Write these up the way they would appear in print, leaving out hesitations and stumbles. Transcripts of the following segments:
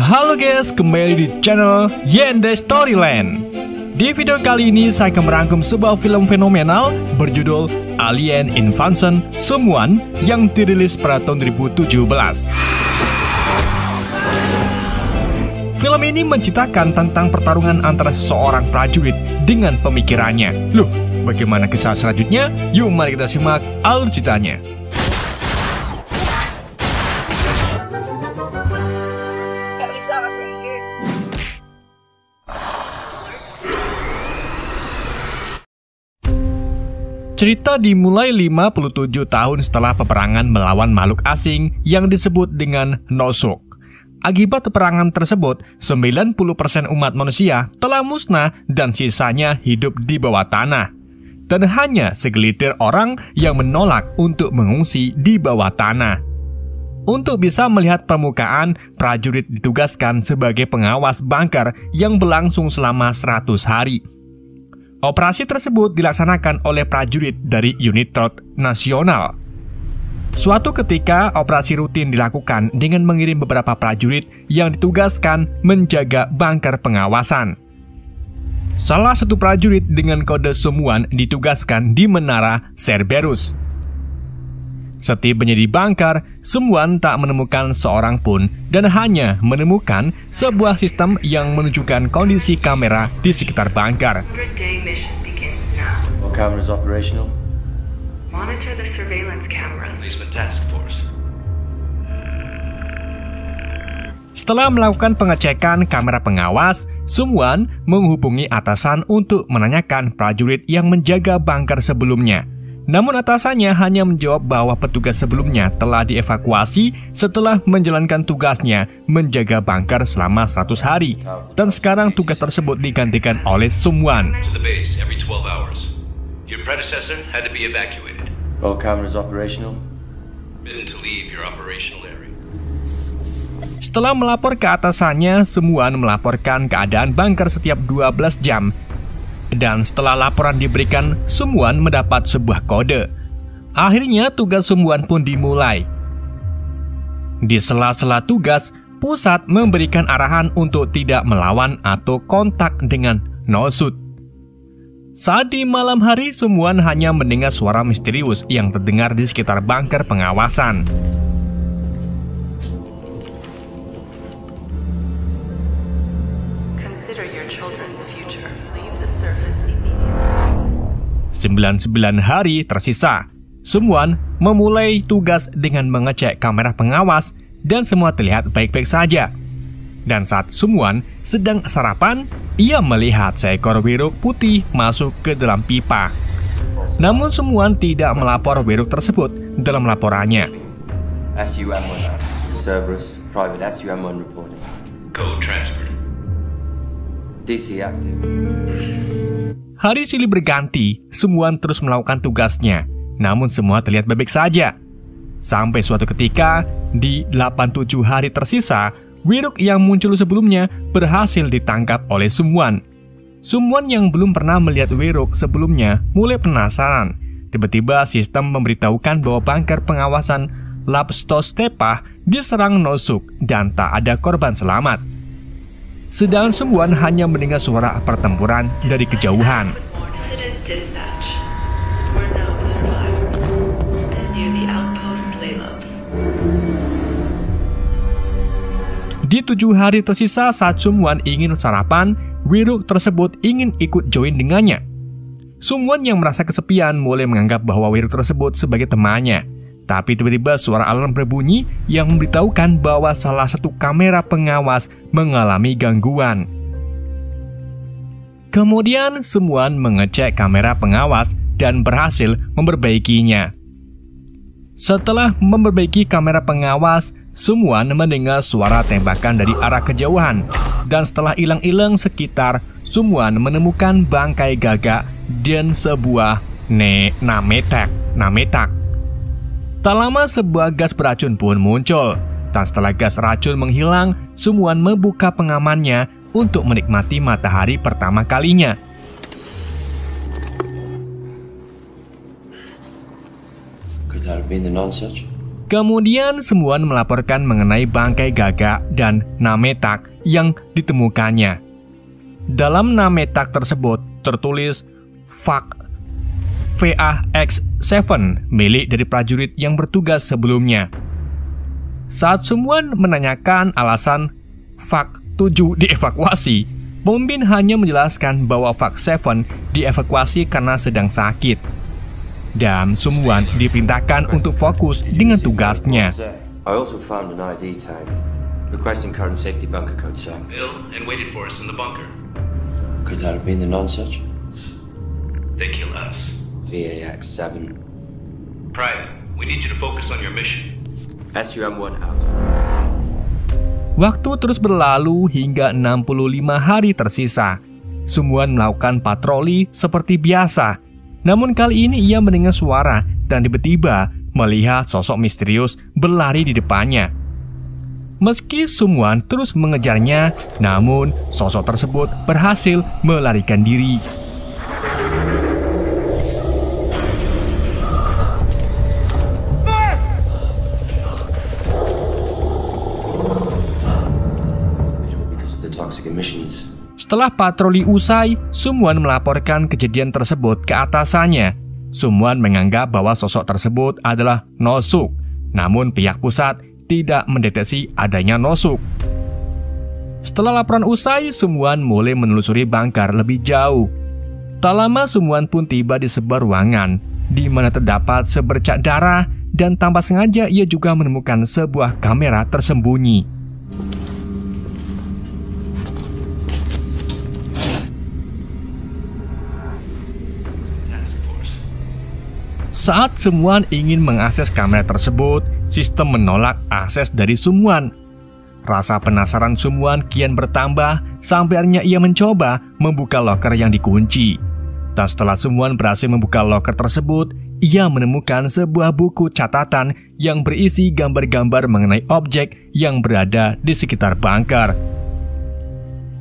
Halo guys, kembali di channel Yende Storyland. Di video kali ini saya akan merangkum sebuah film fenomenal berjudul Alien Invasion Someone yang dirilis pada tahun 2017. Film ini menceritakan tentang pertarungan antara seorang prajurit dengan pemikirannya. Loh, bagaimana kisah selanjutnya? Yuk mari kita simak alur ceritanya. Cerita dimulai 57 tahun setelah peperangan melawan makhluk asing yang disebut dengan Nosuch. Akibat peperangan tersebut, 90% umat manusia telah musnah dan sisanya hidup di bawah tanah. Dan hanya segelintir orang yang menolak untuk mengungsi di bawah tanah. Untuk bisa melihat permukaan, prajurit ditugaskan sebagai pengawas bunker yang berlangsung selama 100 hari. Operasi tersebut dilaksanakan oleh prajurit dari unit Troop Nasional. Suatu ketika, operasi rutin dilakukan dengan mengirim beberapa prajurit yang ditugaskan menjaga bunker pengawasan. Salah satu prajurit dengan kode Someone ditugaskan di menara Cerberus. Setibanya di bunker, Someone tak menemukan seorang pun dan hanya menemukan sebuah sistem yang menunjukkan kondisi kamera di sekitar bunker. All cameras operational. Monitor the surveillance cameras. Policeman task force. Setelah melakukan pengecekan kamera pengawas, Someone menghubungi atasan untuk menanyakan prajurit yang menjaga bunker sebelumnya. Namun atasannya hanya menjawab bahwa petugas sebelumnya telah dievakuasi setelah menjalankan tugasnya menjaga bunker selama 100 hari. Dan sekarang tugas tersebut digantikan oleh Someone. To the base every 12 hours. Your predecessor had to be evacuated. All cameras operational. Bidden to leave your operational area. Setelah melapor ke atasannya, Someone melaporkan keadaan bunker setiap 12 jam. Dan setelah laporan diberikan, Someone mendapat sebuah kode. Akhirnya tugas Someone pun dimulai. Di sela-sela tugas, pusat memberikan arahan untuk tidak melawan atau kontak dengan Nosuch. Saat di malam hari, Someone hanya mendengar suara misterius yang terdengar di sekitar bunker pengawasan. Consider your children's future. Leave the surface immediately. 99 hari tersisa. Someone memulai tugas dengan mengecek kamera pengawas dan semua terlihat baik-baik saja. Dan saat Someone sedang sarapan, ia melihat seekor wiruk putih masuk ke dalam pipa. Namun Someone tidak melapor wiruk tersebut dalam laporannya. SUM-1 out. Cerberus, private SUM-1 reporting. Code transferred. DC active. Hari silih berganti, Someone terus melakukan tugasnya. Namun semua terlihat baik-baik saja. Sampai suatu ketika, di 87 hari tersisa, wiruk yang muncul sebelumnya berhasil ditangkap oleh Someone. Someone yang belum pernah melihat wiruk sebelumnya mulai penasaran. Tiba-tiba sistem memberitahukan bahwa bunker pengawasan Lapstostepa diserang Nosuch dan tak ada korban selamat. Sedangkan Someone hanya mendengar suara pertempuran dari kejauhan. Incident dispatch. We're now survivors. Near the outpost Laylos. Di 7 hari tersisa saat Someone ingin sarapan, wiruk tersebut ingin ikut join dengannya. Someone yang merasa kesepian mulai menganggap bahwa wiruk tersebut sebagai temannya. Tapi tiba-tiba suara alarm berbunyi yang memberitahukan bahwa salah satu kamera pengawas mengalami gangguan. Kemudian Someone mengecek kamera pengawas dan berhasil memperbaikinya. Setelah memperbaiki kamera pengawas, Someone mendengar suara tembakan dari arah kejauhan. Dan setelah hilang-hilang sekitar, Someone menemukan bangkai gagak dan sebuah nametak. Tak lama sebuah gas beracun pun muncul. Dan setelah gas racun menghilang, Someone membuka pengamannya untuk menikmati matahari pertama kalinya. Could that have been the Nosuch? Kemudian Sumuan melaporkan mengenai bangkai gagak dan nametak yang ditemukannya. Dalam nametak tersebut tertulis VAX-7 milik dari prajurit yang bertugas sebelumnya. Saat Sumuan menanyakan alasan VAX-7 dievakuasi, pemimpin hanya menjelaskan bahwa VAX-7 dievakuasi karena sedang sakit. Dan Sumuan diperintahkan untuk fokus dengan tugasnya. I also found an ID tag. Requesting current safety bunker code, sir. Ill and waited for us in the bunker. Could that have been the non-such? They kill us. VAX-7. Private, we need you to focus on your mission. SUM-1 out. Waktu terus berlalu hingga 65 hari tersisa. Sumuan melakukan patroli seperti biasa. Namun kali ini ia mendengar suara dan tiba-tiba melihat sosok misterius berlari di depannya. Meski Sumuan terus mengejarnya, namun sosok tersebut berhasil melarikan diri. Because of the toxic emissions. Setelah patroli usai, Sumuan melaporkan kejadian tersebut ke atasannya. Sumuan menganggap bahwa sosok tersebut adalah Nosuke, namun pihak pusat tidak mendeteksi adanya Nosuke. Setelah laporan usai, Sumuan mulai menelusuri bangkar lebih jauh. Tak lama Sumuan pun tiba di sebuah ruangan, di mana terdapat sebercak darah, dan tanpa sengaja ia juga menemukan sebuah kamera tersembunyi. Saat Sumuan ingin mengakses kamera tersebut, sistem menolak akses dari Sumuan. Rasa penasaran Sumuan kian bertambah sampai akhirnya ia mencoba membuka loker yang dikunci. Dan setelah Sumuan berhasil membuka loker tersebut, ia menemukan sebuah buku catatan yang berisi gambar-gambar mengenai objek yang berada di sekitar bangkar.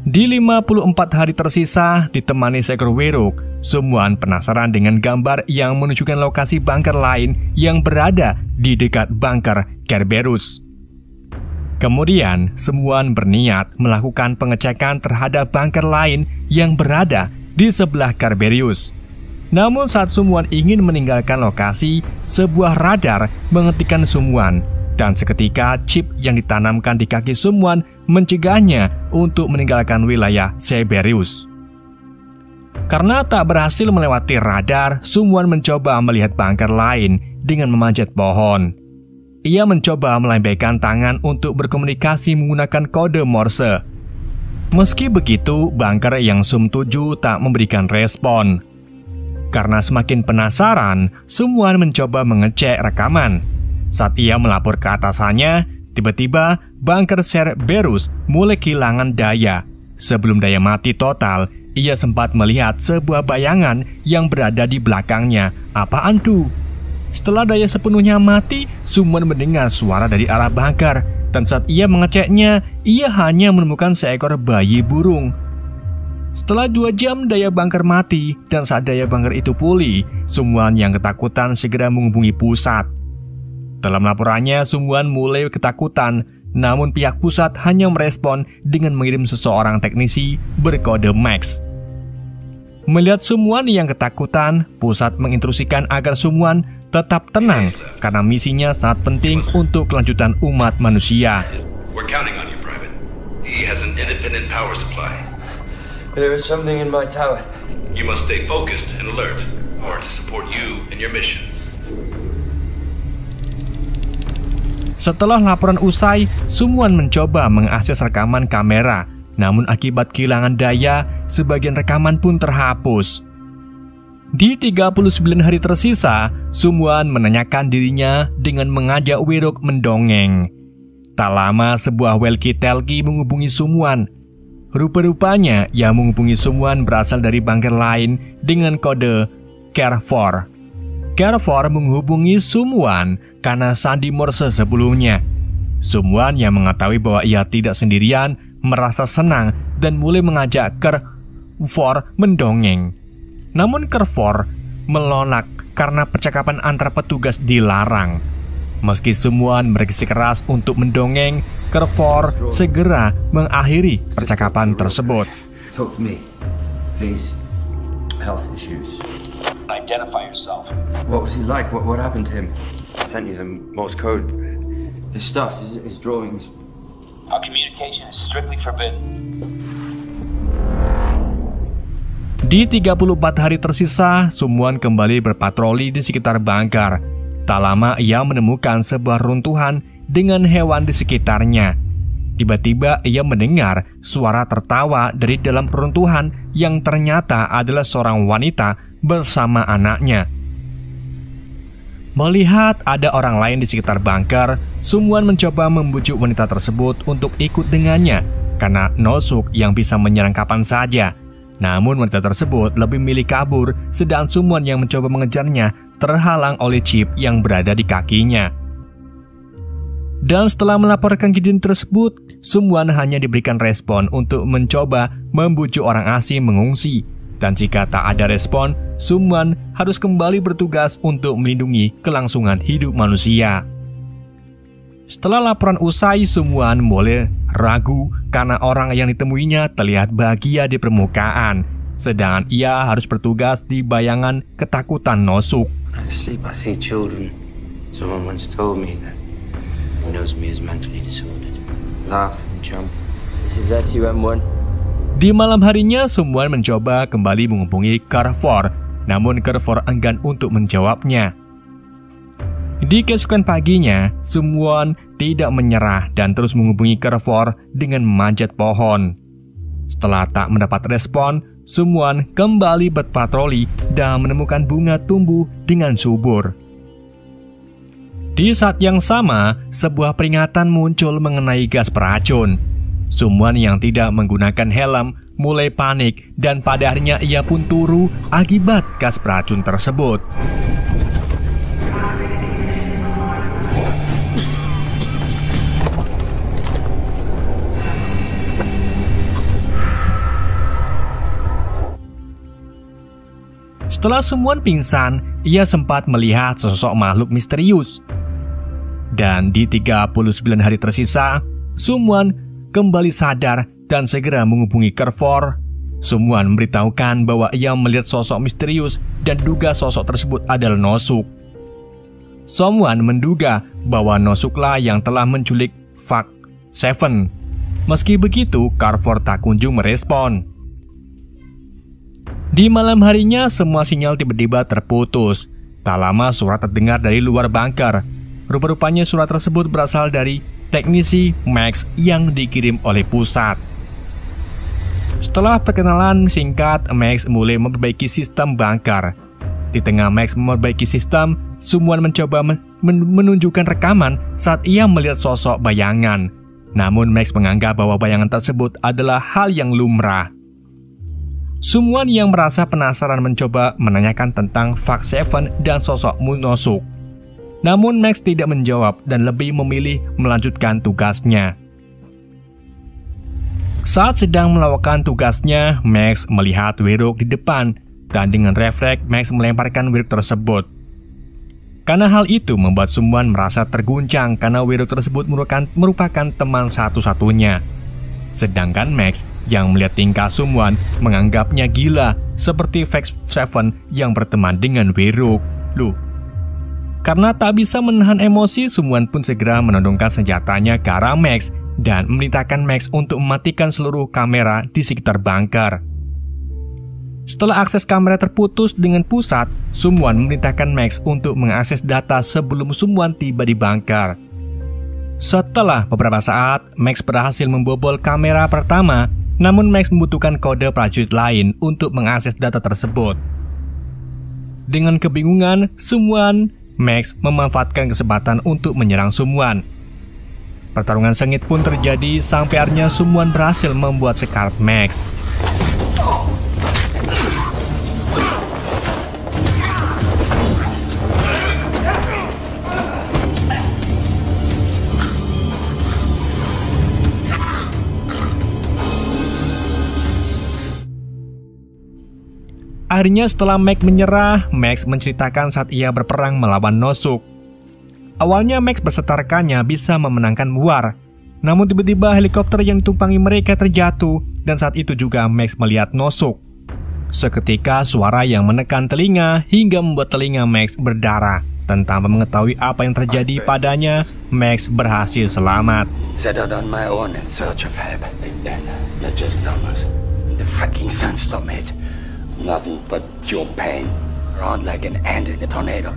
Di 54 hari tersisa, ditemani seekor weruk, Sumuan penasaran dengan gambar yang menunjukkan lokasi bangkar lain yang berada di dekat bangkar Kerberus. Kemudian, Sumuan berniat melakukan pengecekan terhadap bangkar lain yang berada di sebelah Kerberus. Namun saat Sumuan ingin meninggalkan lokasi, sebuah radar menghentikan Sumuan, dan seketika chip yang ditanamkan di kaki Sumuan mencegahnya untuk meninggalkan wilayah Siberius. Karena tak berhasil melewati radar, Sumuan mencoba melihat bangkar lain dengan memanjat pohon. Ia mencoba melambaikan tangan untuk berkomunikasi menggunakan kode Morse. Meski begitu, bangkar yang SUM-7 tak memberikan respon. Karena semakin penasaran, Sumuan mencoba mengecek rekaman. Saat ia melapor ke atasannya, tiba-tiba bangkar Cerberus mulai kehilangan daya. Sebelum daya mati total, ia sempat melihat sebuah bayangan yang berada di belakangnya. Apaan tuh? Setelah daya sepenuhnya mati, Sumuan mendengar suara dari arah bangkar. Dan saat ia mengeceknya, ia hanya menemukan seekor bayi burung. Setelah 2 jam daya bangkar mati, dan saat daya bangkar itu pulih, Sumuan yang ketakutan segera menghubungi pusat. Dalam laporannya, Sumuan mulai ketakutan, namun pihak pusat hanya merespon dengan mengirim seseorang teknisi berkode Max. Melihat Sumuan yang ketakutan, pusat menginstruksikan agar Sumuan tetap tenang karena misinya sangat penting untuk kelanjutan umat manusia. We're counting on you, Private. He has an independent power supply. There is something in my tower. You must stay focused and alert, or to support you in your mission. Setelah laporan usai, Sumuan mencoba mengakses rekaman kamera. Namun akibat kehilangan daya, sebagian rekaman pun terhapus. Di 39 hari tersisa, Sumuan menanyakan dirinya dengan mengajak weruk mendongeng. Tak lama sebuah walkie-talkie menghubungi Sumuan. Rupa-rupanya yang menghubungi Sumuan berasal dari bangker lain dengan kode Care4. Care4 menghubungi Sumuan karena sandi Morse sebelumnya. Sumuan yang mengetahui bahwa ia tidak sendirian merasa senang dan mulai mengajak Care4 mendongeng. Namun Care4 menolak karena percakapan antar petugas dilarang. Meski Sungwon bersikeras untuk mendongeng, Kerfor segera mengakhiri percakapan tersebut. Talk to me, please. Health issues. Identify yourself. What was he like? What happened to him? I sent you the Morse code. His stuff, his drawings. Our communication is strictly forbidden. Di 34 hari tersisa, Sungwon kembali berpatroli di sekitar bunker. Tak lama ia menemukan sebuah runtuhan dengan hewan di sekitarnya. Tiba-tiba ia mendengar suara tertawa dari dalam runtuhan yang ternyata adalah seorang wanita bersama anaknya. Melihat ada orang lain di sekitar bunker, Sungwon mencoba membujuk wanita tersebut untuk ikut dengannya karena Nosuk yang bisa menyerang kapan saja. Namun wanita tersebut lebih milih kabur, sedang Sungwon yang mencoba mengejarnya terhalang oleh chip yang berada di kakinya. Dan setelah melaporkan kejadian tersebut, Sungwon hanya diberikan respon untuk mencoba membujuk orang asing mengungsi. Dan jika tak ada respon, Sungwon harus kembali bertugas untuk melindungi kelangsungan hidup manusia. Setelah laporan usai, Sungwon mulai ragu karena orang yang ditemuinya terlihat bahagia di permukaan, sedangkan ia harus bertugas di bayangan ketakutan Nosuk. When I sleep, I see children. Someone once told me that he knows me as mentally disordered. Laugh and jump. This is SUM-1. Di malam harinya, Sungwon mencoba kembali menghubungi Kerfor, namun Kerfor enggan untuk menjawabnya. Di keesokan paginya, Sungwon tidak menyerah dan terus menghubungi Kerfor dengan memanjat pohon. Setelah tak mendapat respon, Sungwon kembali berpatroli dan menemukan bunga tumbuh dengan subur. Di saat yang sama, sebuah peringatan muncul mengenai gas beracun. Sungwon yang tidak menggunakan helm mulai panik dan pada akhirnya ia pun turu akibat gas beracun tersebut. Setelah Sungwon pingsan, ia sempat melihat sosok makhluk misterius. Dan di 39 hari tersisa, Sungwon kembali sadar dan segera menghubungi Kerfor. Sungwon memberitahukan bahwa ia melihat sosok misterius dan duga sosok tersebut adalah Nosuk. Sungwon menduga bahwa Nosuklah yang telah menculik Fak Seven. Meski begitu, Kerfor tak kunjung merespon. Di malam harinya, semua sinyal tiba-tiba terputus. Tak lama suara terdengar dari luar bunker. Rupa-rupanya surat tersebut berasal dari teknisi Max yang dikirim oleh pusat. Setelah perkenalan singkat, Max mulai memperbaiki sistem bunker. Di tengah Max memperbaiki sistem, Sungwon mencoba menunjukkan rekaman saat ia melihat sosok bayangan. Namun Max menganggap bahwa bayangan tersebut adalah hal yang lumrah. Sungwon yang merasa penasaran mencoba menanyakan tentang Fak Seven dan sosok Nosuk. Namun Max tidak menjawab dan lebih memilih melanjutkan tugasnya. Saat sedang melakukan tugasnya, Max melihat Wiruk di depan dan dengan refleks Max melemparkan Wiruk tersebut. Karena hal itu membuat Sungwon merasa terguncang karena Wiruk tersebut merupakan teman satu-satunya. Sedangkan Max yang melihat tingkah Sungwon menganggapnya gila seperti Fak Seven yang berteman dengan Wiruk. Karena tak bisa menahan emosi, Sungwon pun segera menodongkan senjatanya ke arah Max dan memerintahkan Max untuk mematikan seluruh kamera di sekitar bunker. Setelah akses kamera terputus dengan pusat, Sungwon memerintahkan Max untuk mengakses data sebelum Sungwon tiba di bunker. Setelah beberapa saat, Max berhasil membobol kamera pertama, namun Max membutuhkan kode prajurit lain untuk mengakses data tersebut. Dengan kebingungan, Max memanfaatkan kesempatan untuk menyerang Sungwon. Pertarungan sengit pun terjadi sampai akhirnya Sungwon berhasil membuat sekarat Max. Akhirnya setelah Max menyerah, Max menceritakan saat ia berperang melawan Nosuk. Awalnya Max beserta rekannya bisa memenangkan war. Namun tiba-tiba helikopter yang ditumpangi mereka terjatuh, dan saat itu juga Max melihat Nosuke. Seketika suara yang menekan telinga hingga membuat telinga Max berdarah. Dan tanpa mengetahui apa yang terjadi padanya, Max berhasil selamat. Set out on my own in search of help. Then, they're just numbers. The freaking sandstorm hit. It's nothing but pure pain. Around like an ant in a tornado.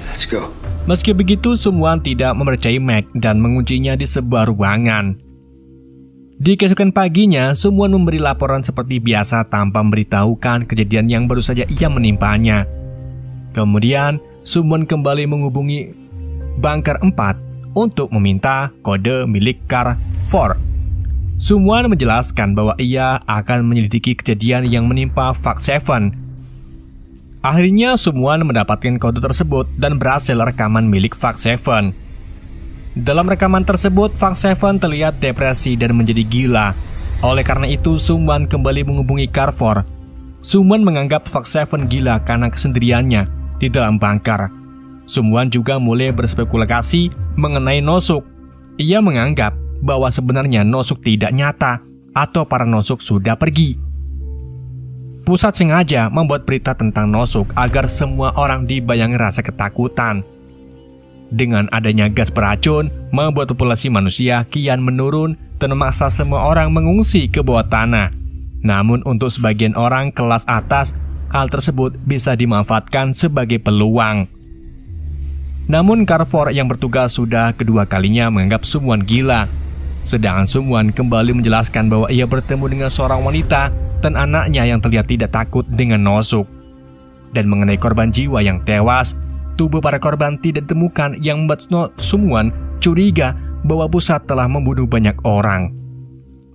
Let's go. Meski begitu, Sung-won tidak mempercayai Max dan menguncinya di sebuah ruangan. Di keesokan paginya, Sung-won memberi laporan seperti biasa tanpa memberitahukan kejadian yang baru saja ia menimpanya. Kemudian, Sung-won kembali menghubungi Bunker 4 untuk meminta kode milik Car-4. Sung-won menjelaskan bahwa ia akan menyelidiki kejadian yang menimpa Fox 7. Akhirnya Sung-won mendapatkan kode tersebut dan berhasil rekaman milik Fox 7. Dalam rekaman tersebut, Fox 7 terlihat depresi dan menjadi gila. Oleh karena itu, Sung-won kembali menghubungi Car-4. Sung-won menganggap Fox 7 gila karena kesendiriannya di dalam bunker. Sung-won juga mulai berspekulasi mengenai Nosuke. Ia menganggap bahwa sebenarnya Nosuke tidak nyata atau para Nosuke sudah pergi. Pusat sengaja membuat berita tentang Nosuke agar semua orang dibayangi rasa ketakutan. Dengan adanya gas beracun, membuat populasi manusia kian menurun dan memaksa semua orang mengungsi ke bawah tanah. Namun untuk sebagian orang kelas atas, hal tersebut bisa dimanfaatkan sebagai peluang. Namun Car-4 yang bertugas sudah kedua kalinya menganggap Sung-won gila. Sedangkan Sung-won kembali menjelaskan bahwa ia bertemu dengan seorang wanita dan anaknya yang terlihat tidak takut dengan Nosuke. Dan mengenai korban jiwa yang tewas, tubuh para korban tidak ditemukan yang membuat Sung-won curiga bahwa pusat telah membunuh banyak orang.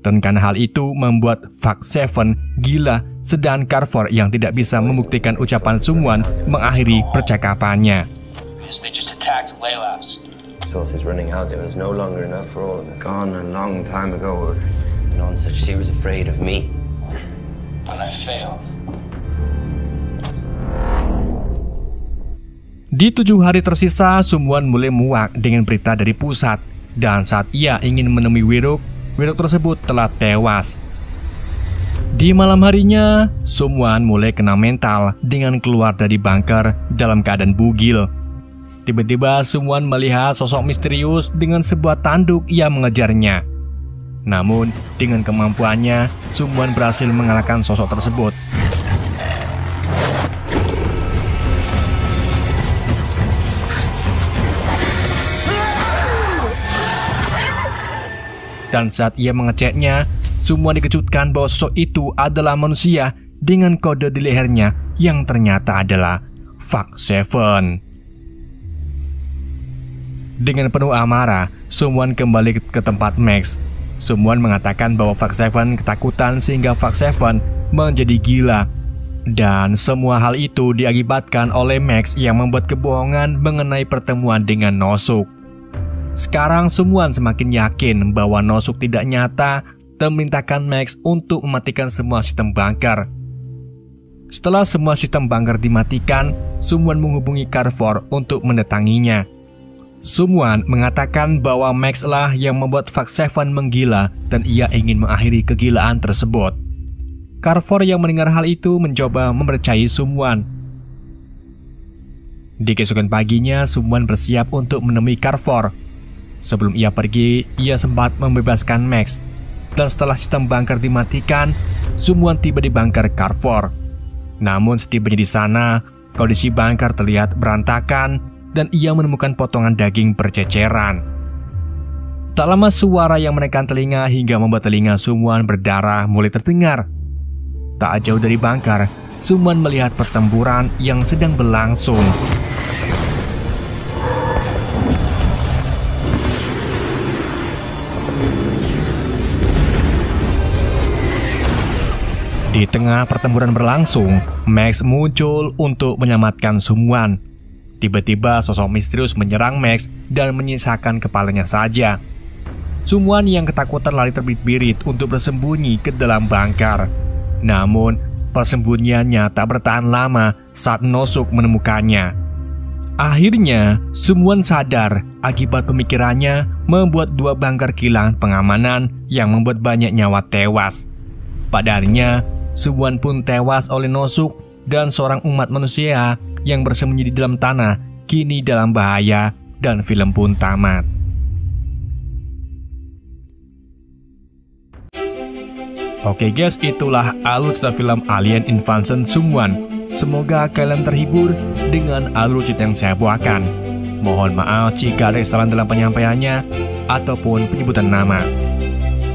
Dan karena hal itu membuat Fox 7 gila, sedangkan Car-4 yang tidak bisa membuktikan ucapan Sung-won mengakhiri percakapannya. They just attacked Laylabs. Sources running out. There was no longer enough for all of them. Gone a long time ago. No one said she was afraid of me. But I failed. Di 7 hari tersisa, Sung-won mulai muak dengan berita dari pusat. Dan saat ia ingin menemui Wiruk tersebut telah tewas. Di malam harinya, Sung-won mulai kena mental dengan keluar dari bunker dalam keadaan bugil. Tiba-tiba Sung-won melihat sosok misterius dengan sebuah tanduk yang mengejarnya. Namun, dengan kemampuannya, Sung-won berhasil mengalahkan sosok tersebut. Dan saat ia mengeceknya, Sung-won dikejutkan bahwa sosok itu adalah manusia dengan kode di lehernya yang ternyata adalah Fox 7. Dengan penuh amarah, Sung-won kembali ke tempat Max. Sung-won mengatakan bahwa Fox 7 ketakutan sehingga Fox 7 menjadi gila. Dan semua hal itu diakibatkan oleh Max yang membuat kebohongan mengenai pertemuan dengan Nosuke. Sekarang Sung-won semakin yakin bahwa Nosuke tidak nyata dan memerintahkan Max untuk mematikan semua sistem bunker. Setelah semua sistem bunker dimatikan, Sung-won menghubungi Car-4 untuk mendatanginya. Sung-won mengatakan bahwa Max lah yang membuat Fox 7 menggila dan ia ingin mengakhiri kegilaan tersebut. Car-4 yang mendengar hal itu mencoba mempercayai Sung-won. Di keesokan paginya, Sung-won bersiap untuk menemui Car-4. Sebelum ia pergi, ia sempat membebaskan Max. Dan setelah sistem bunker dimatikan, Sung-won tiba di bunker Car-4. Namun setibanya di sana, kondisi bunker terlihat berantakan dan ia menemukan potongan daging berceceran. Tak lama suara yang menekan telinga hingga membuat telinga Sung-won berdarah mulai terdengar. Tak jauh dari bunker, Sung-won melihat pertempuran yang sedang berlangsung. Di tengah pertempuran berlangsung, Max muncul untuk menyelamatkan Sung-won. Tiba-tiba sosok misterius menyerang Max dan menyisakan kepalanya saja. Sung-won yang ketakutan lari terbirit-birit untuk bersembunyi ke dalam bunker. Namun, persembunyiannya tak bertahan lama saat Nosuke menemukannya. Akhirnya, Sun-won sadar akibat pemikirannya membuat 2 bangker kehilangan pengamanan yang membuat banyak nyawa tewas. Pada akhirnya, Sun-won pun tewas oleh No-suk dan seorang umat manusia yang bersembunyi di dalam tanah kini dalam bahaya dan film pun tamat. Oke guys, itulah alur cerita film Alien Invasion Sun-won. Semoga kalian terhibur dengan alur cerita yang saya bawakan. Mohon maaf jika ada kesalahan dalam penyampaiannya ataupun penyebutan nama.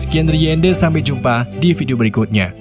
Sekian dari Yende, sampai jumpa di video berikutnya.